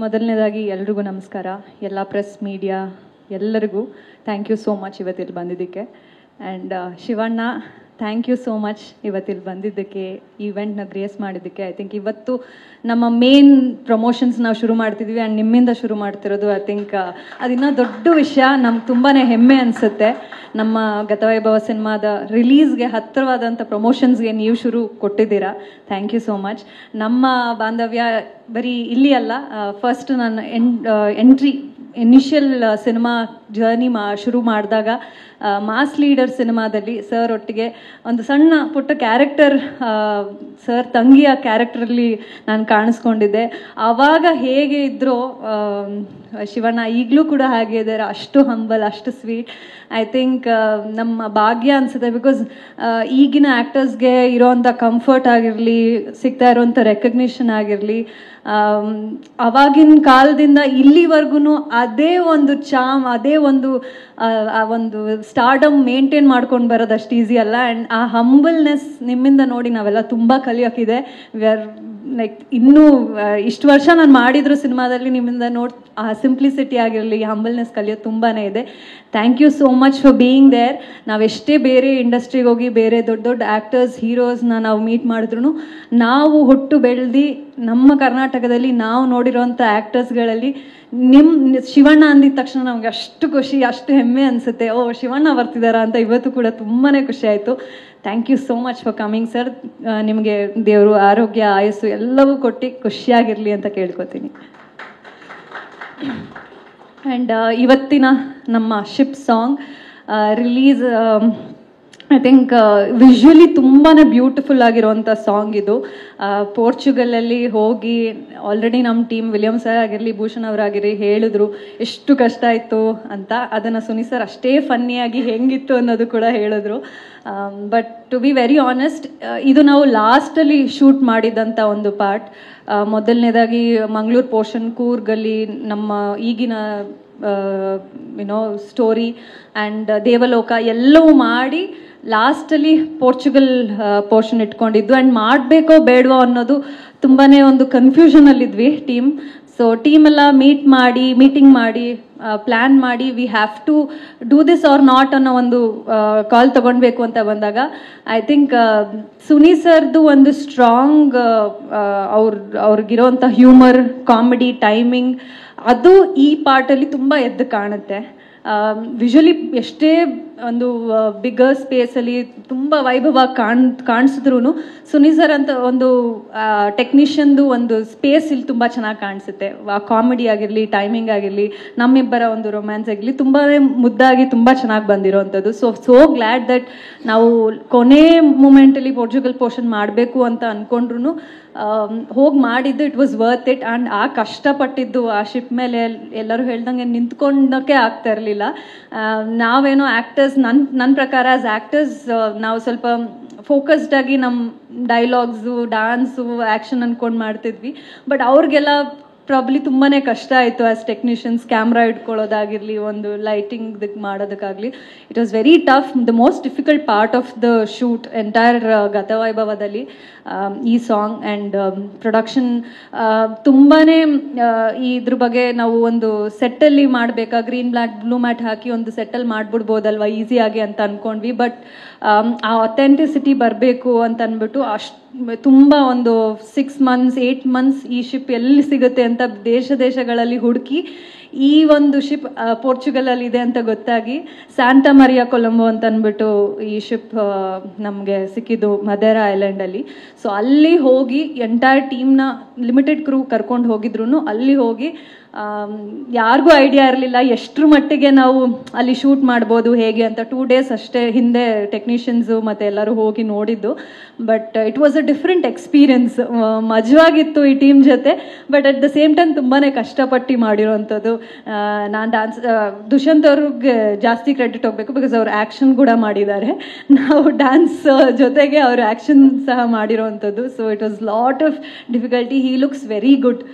ಮೊದಲನೇದಾಗಿ ಎಲ್ರಿಗೂ ನಮಸ್ಕಾರ. ಎಲ್ಲ ಪ್ರೆಸ್ ಮೀಡಿಯಾ ಎಲ್ಲರಿಗೂ ಥ್ಯಾಂಕ್ ಯು ಸೋ ಮಚ್ ಇವತ್ತಿಲ್ಲಿ ಬಂದಿದ್ದಕ್ಕೆ. And Shivanna, thank you so much ಇವತ್ತಿಲ್ಲಿ ಬಂದಿದ್ದಕ್ಕೆ, ಈವೆಂಟ್ನ ಗ್ರೇಸ್ ಮಾಡಿದ್ದಕ್ಕೆ. ಐ ಥಿಂಕ್ ಇವತ್ತು ನಮ್ಮ ಮೇನ್ ಪ್ರಮೋಷನ್ಸ್ ನಾವು ಶುರು ಮಾಡ್ತಿದ್ವಿ ಆ್ಯಂಡ್ ನಿಮ್ಮಿಂದ ಶುರು ಮಾಡ್ತಿರೋದು. ಐ ಥಿಂಕ್ ಅದಿನ್ನೂ ದೊಡ್ಡ ವಿಷಯ. ನಮ್ಗೆ ತುಂಬಾ ಹೆಮ್ಮೆ ಅನಿಸುತ್ತೆ. ನಮ್ಮ ಗತವೈಭವ ಸಿನಿಮಾದ ರಿಲೀಸ್ಗೆ ಹತ್ತಿರವಾದಂಥ ಪ್ರಮೋಷನ್ಸ್ಗೆ ನೀವು ಶುರು ಕೊಟ್ಟಿದ್ದೀರಾ. Thank you so much. ನಮ್ಮ ಬಾಂಧವ್ಯ ಬರೀ ಇಲ್ಲಿ ಅಲ್ಲ, ಫಸ್ಟ್ ನಾನು ಇನಿಷಿಯಲ್ ಸಿನಿಮಾ ಜರ್ನಿ ಶುರು ಮಾಡಿದಾಗ ಮಾಸ್ ಲೀಡರ್ ಸಿನಿಮಾದಲ್ಲಿ ಸರ್ ಒಟ್ಟಿಗೆ ಒಂದು ಸಣ್ಣ ಪುಟ್ಟ ಕ್ಯಾರೆಕ್ಟರ್, ಸರ್ ತಂಗಿಯ ಕ್ಯಾರೆಕ್ಟ್ರಲ್ಲಿ ನಾನು ಕಾಣಿಸ್ಕೊಂಡಿದ್ದೆ. ಆವಾಗ ಹೇಗೆ ಇದ್ರೋ ಶಿವಣ್ಣ ಈಗಲೂ ಕೂಡ ಹಾಗೆ ಇದ್ದಾರೆ. ಅಷ್ಟು ಹಂಬಲ್, ಅಷ್ಟು ಸ್ವೀಟ್. ಐ ಥಿಂಕ್ ನಮ್ಮ ಭಾಗ್ಯ ಅನಿಸುತ್ತೆ. ಬಿಕಾಸ್ ಈಗಿನ ಆ್ಯಕ್ಟರ್ಸ್ಗೆ ಇರೋವಂಥ ಕಂಫರ್ಟ್ ಆಗಿರಲಿ, ಸಿಗ್ತಾ ಇರೋವಂಥ ರೆಕಗ್ನಿಷನ್ ಆಗಿರಲಿ, ಅವಾಗಿನ ಕಾಲದಿಂದ ಇಲ್ಲಿವರೆಗೂ ಅದೇ ಒಂದು ಚಾಮ್, ಅದೇ ಒಂದು ಸ್ಟಾರ್ಡಮ್ ಮೇಂಟೈನ್ ಮಾಡ್ಕೊಂಡು ಬರೋದು ಅಷ್ಟು ಈಸಿ ಅಲ್ಲ. ಆ್ಯಂಡ್ ಆ ಹಂಬಲ್ನೆಸ್ ನಿಮ್ಮಿಂದ ನೋಡಿ ನಾವೆಲ್ಲ ತುಂಬ ಕಲಿಯೋಕ್ಕಿದೆ. ವಿ ಆರ್ ಲೈಕ್ ಇನ್ನೂ ಇಷ್ಟು ವರ್ಷ ನಾನು ಮಾಡಿದ್ರು ಸಿನಿಮಾದಲ್ಲಿ ನಿಮ್ಮಿಂದ ನೋಡಿ ಆ ಸಿಂಪ್ಲಿಸಿಟಿ ಆಗಿರಲಿ, ಹಂಬಲ್ನೆಸ್ ಕಲಿಯೋದು ತುಂಬಾ ಇದೆ. Thank you so much for being there. ನಾವೆಷ್ಟೇ ಬೇರೆ ಇಂಡಸ್ಟ್ರಿಗೆ ಹೋಗಿ ಬೇರೆ ದೊಡ್ಡ ದೊಡ್ಡ ಆ್ಯಕ್ಟರ್ಸ್, ಹೀರೋಸ್ನ ನಾವು ಮೀಟ್ ಮಾಡಿದ್ರು, ನಾವು ಹುಟ್ಟು ಬೆಳೆದು ನಮ್ಮ ಕರ್ನಾಟಕದಲ್ಲಿ ನಾವು ನೋಡಿರೋಂಥ ಆ್ಯಕ್ಟರ್ಸ್ಗಳಲ್ಲಿ ಶಿವಣ್ಣ ಅಂದಿದ ತಕ್ಷಣ ನಮ್ಗೆ ಅಷ್ಟು ಖುಷಿ, ಅಷ್ಟು ಹೆಮ್ಮೆ ಅನಿಸುತ್ತೆ. ಓ, ಶಿವಣ್ಣ ಬರ್ತಿದ್ದಾರಾ ಅಂತ ಇವತ್ತು ಕೂಡ ತುಂಬಾ ಖುಷಿ ಆಯಿತು. Thank you so much for coming sir. ನಿಮಗೆ ದೇವರು ಆರೋಗ್ಯ, ಆಯಸ್ಸು ಎಲ್ಲವೂ ಕೊಟ್ಟು ಖುಷಿಯಾಗಿರಲಿ ಅಂತ ಕೇಳ್ಕೊತೀನಿ. ಆ್ಯಂಡ್ ಇವತ್ತಿನ ನಮ್ಮ ship song release, I think visually ತುಂಬಾ ಬ್ಯೂಟಿಫುಲ್ ಆಗಿರುವಂಥ ಸಾಂಗ್ ಇದು. ಪೋರ್ಚುಗಲಲ್ಲಿ ಹೋಗಿ ಆಲ್ರೆಡಿ ನಮ್ಮ ಟೀಮ್ ವಿಲಿಯಮ್ ಸರ್ ಆಗಿರಲಿ, ಭೂಷಣ್ ಅವರಾಗಿರಲಿ ಹೇಳಿದ್ರು ಎಷ್ಟು ಕಷ್ಟ ಆಯಿತು ಅಂತ. ಅದನ್ನು ಸುನಿ ಸರ್ ಅಷ್ಟೇ ಫನ್ನಿಯಾಗಿ ಹೆಂಗಿತ್ತು ಅನ್ನೋದು ಕೂಡ ಹೇಳಿದ್ರು. But to be very honest, ಇದು ನಾವು ಲಾಸ್ಟಲ್ಲಿ ಶೂಟ್ ಮಾಡಿದಂಥ ಒಂದು ಪಾರ್ಟ್. ಮೊದಲನೇದಾಗಿ ಮಂಗಳೂರು ಪೋರ್ಷನ್, ಕೂರ್ಗಲ್ಲಿ ನಮ್ಮ ಈಗಿನ ಸ್ಟೋರಿ ಆ್ಯಂಡ್ ದೇವಲೋಕ ಎಲ್ಲವೂ ಮಾಡಿ ಲಾಸ್ಟಲ್ಲಿ ಪೋರ್ಚುಗಲ್ ಪೋರ್ಷನ್ ಇಟ್ಕೊಂಡಿದ್ದು. ಆ್ಯಂಡ್ ಮಾಡಬೇಕೋ ಬೇಡವೋ ಅನ್ನೋದು ತುಂಬಾ ಒಂದು ಕನ್ಫ್ಯೂಷನಲ್ಲಿದ್ವಿ ಟೀಮ್. ಸೊ ಟೀಮೆಲ್ಲ ಮೀಟಿಂಗ್ ಮಾಡಿ ಪ್ಲ್ಯಾನ್ ಮಾಡಿ we have to do this or not ಅನ್ನೋ ಒಂದು ಕಾಲ್ ತೊಗೊಳ್ಬೇಕು ಅಂತ ಬಂದಾಗ, ಐ ಥಿಂಕ್ ಸುನಿ ಸರ್ದು ಒಂದು ಸ್ಟ್ರಾಂಗ್ ಅವ್ರಿಗಿರೋಂಥ ಹ್ಯೂಮರ್, ಕಾಮಿಡಿ, ಟೈಮಿಂಗ್, ಅದು ಈ ಪಾರ್ಟಲ್ಲಿ ತುಂಬ ಎದ್ದು ಕಾಣುತ್ತೆ. ವಿಜುವಲಿ ಎಷ್ಟೇ ಒಂದು ಬಿಗ್ಗರ್ ಸ್ಪೇಸಲ್ಲಿ ತುಂಬ ವೈಭವ ಕಾಣಿಸಿದ್ರು ಸುನಿ ಸರ್ ಅಂತ ಒಂದು ಟೆಕ್ನಿಷಿಯನ್ದು ಒಂದು ಸ್ಪೇಸ್ ಇಲ್ಲಿ ತುಂಬ ಚೆನ್ನಾಗಿ ಕಾಣಿಸುತ್ತೆ. ಆ ಕಾಮಿಡಿ ಆಗಿರಲಿ, ಟೈಮಿಂಗ್ ಆಗಿರಲಿ, ನಮ್ಮಿಬ್ಬರ ಒಂದು ರೊಮ್ಯಾನ್ಸ್ ಆಗಿರಲಿ ತುಂಬಾ ಮುದ್ದಾಗಿ ತುಂಬ ಚೆನ್ನಾಗಿ ಬಂದಿರೋವಂಥದ್ದು. ಸೋ ಗ್ಲ್ಯಾಡ್ ದಟ್ ನಾವು ಕೊನೆ ಮೂಮೆಂಟಲ್ಲಿ ಪೋರ್ಚುಗಲ್ ಪೋರ್ಷನ್ ಮಾಡಬೇಕು ಅಂತ ಅಂದ್ಕೊಂಡ್ರು ಹೋಗಿ ಮಾಡಿದ್ದು it was worth it. And ಆ ಕಷ್ಟಪಟ್ಟಿದ್ದು ಆ ಶಿಪ್ ಮೇಲೆ ಎಲ್ಲರೂ ಹೇಳ್ದಂಗೆ ನಿಂತ್ಕೊಂಡೋಕ್ಕೆ ಆಗ್ತಾ ಇರಲಿಲ್ಲ. ನಾವೇನೋ ಆ್ಯಕ್ಟರ್ಸ್, ನನ್ನ ಪ್ರಕಾರ ಆ್ಯಸ್ ಆ್ಯಕ್ಟರ್ಸ್ ನಾವು ಸ್ವಲ್ಪ ಫೋಕಸ್ಡ್ ಆಗಿ ನಮ್ಮ ಡೈಲಾಗ್ಸು, ಡ್ಯಾನ್ಸು, ಆ್ಯಕ್ಷನ್ ಅಂದ್ಕೊಂಡು ಮಾಡ್ತಿದ್ವಿ. ಬಟ್ ಅವ್ರಿಗೆಲ್ಲ ಪ್ರಾಬ್ಲಿ ತುಂಬಾ ಕಷ್ಟ ಆಯಿತು ಆ್ಯಸ್ ಟೆಕ್ನಿಷಿಯನ್ಸ್. ಕ್ಯಾಮ್ರಾ ಇಟ್ಕೊಳ್ಳೋದಾಗಿರಲಿ, ಒಂದು ಲೈಟಿಂಗ್ ಮಾಡೋದಕ್ಕಾಗಲಿ, it was very tough. The most difficult part of the shoot entire ಗತವೈಭವದಲ್ಲಿ ಈ ಸಾಂಗ್. ಆ್ಯಂಡ್ ಪ್ರೊಡಕ್ಷನ್ ತುಂಬಾ ಇದ್ರ ಬಗ್ಗೆ ನಾವು ಒಂದು ಸೆಟ್ಟಲ್ಲಿ ಮಾಡಬೇಕಾ, ಗ್ರೀನ್ ಬ್ಲ್ಯಾಕ್ ಬ್ಲೂ ಮ್ಯಾಟ್ ಹಾಕಿ ಒಂದು ಸೆಟ್ಟಲ್ಲಿ ಮಾಡಿಬಿಡ್ಬೋದಲ್ವ ಈಸಿಯಾಗಿ ಅಂತ ಅಂದ್ಕೊಂಡ್ವಿ. ಬಟ್ ಆ ಅಥೆಂಟಿಸಿಟಿ ಬರಬೇಕು ಅಂತ ಅಂದ್ಬಿಟ್ಟು ತುಂಬ ಒಂದು 6 months 8 months ಈ ಶಿಪ್ ಎಲ್ಲಿ ಸಿಗುತ್ತೆ ಅಂತ ದೇಶಗಳಲ್ಲಿ ಹುಡುಕಿ ಈ ಒಂದು ಶಿಪ್ ಪೋರ್ಚುಗಲಲ್ಲಿ ಇದೆ ಅಂತ ಗೊತ್ತಾಗಿ ಸ್ಯಾಂಟಾ ಮರಿಯಾ ಕೊಲಂಬೋ ಅಂತ ಅಂದ್ಬಿಟ್ಟು ಈ ಶಿಪ್ ನಮಗೆ ಸಿಕ್ಕಿದ್ದು ಮದೇರಾ ಐಲ್ಯಾಂಡಲ್ಲಿ. ಸೊ ಅಲ್ಲಿ ಹೋಗಿ ಎಂಟೈರ್ ಟೀಮ್ನ ಲಿಮಿಟೆಡ್ ಕ್ರೂ ಕರ್ಕೊಂಡು ಹೋಗಿದ್ರು. ಅಲ್ಲಿ ಹೋಗಿ ಯಾರಿಗೂ ಐಡಿಯಾ ಇರಲಿಲ್ಲ ಎಷ್ಟರ ಮಟ್ಟಿಗೆ ನಾವು ಅಲ್ಲಿ ಶೂಟ್ ಮಾಡ್ಬೋದು ಹೇಗೆ ಅಂತ. 2 days ಅಷ್ಟೇ ಹಿಂದೆ ಟೆಕ್ನಿಷಿಯನ್ಸು ಮತ್ತು ಎಲ್ಲರೂ ಹೋಗಿ ನೋಡಿದ್ದು. But it was a different experience. ಮಜವಾಗಿತ್ತು ಈ ಟೀಮ್ ಜೊತೆ. But at the same time ತುಂಬಾ ಕಷ್ಟಪಟ್ಟು ಮಾಡಿರೋವಂಥದ್ದು. ನಾನು ದುಷ್ಯಂತ್ ಅವ್ರಿಗೆ ಜಾಸ್ತಿ ಕ್ರೆಡಿಟ್ ಹೋಗಬೇಕು, ಬಿಕಾಸ್ ಅವ್ರು ಆ್ಯಕ್ಷನ್ ಕೂಡ ಮಾಡಿದ್ದಾರೆ. ನಾವು ಡ್ಯಾನ್ಸ್ ಜೊತೆಗೆ ಅವ್ರ ಆ್ಯಕ್ಷನ್ ಸಹ ಮಾಡಿರೋವಂಥದ್ದು. So it was lot of difficulty. He looks very good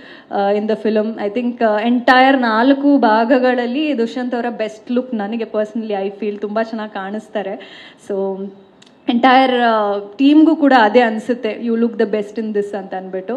in the film. I think entire 4 ಭಾಗಗಳಲ್ಲಿ ದುಷ್ಯಂತ್ ಅವರ ಬೆಸ್ಟ್ ಲುಕ್ ನನಗೆ ಪರ್ಸ್ನಲಿ ಐ ಫೀಲ್ ತುಂಬ ಚೆನ್ನಾಗಿ ಕಾಣಿಸ್ತಾರೆ. ಸೊ ಎಂಟೈರ್ ಟೀಮ್ಗೂ ಕೂಡ ಅದೇ ಅನಿಸುತ್ತೆ, you look the best in this ಅಂತ ಅಂದ್ಬಿಟ್ಟು.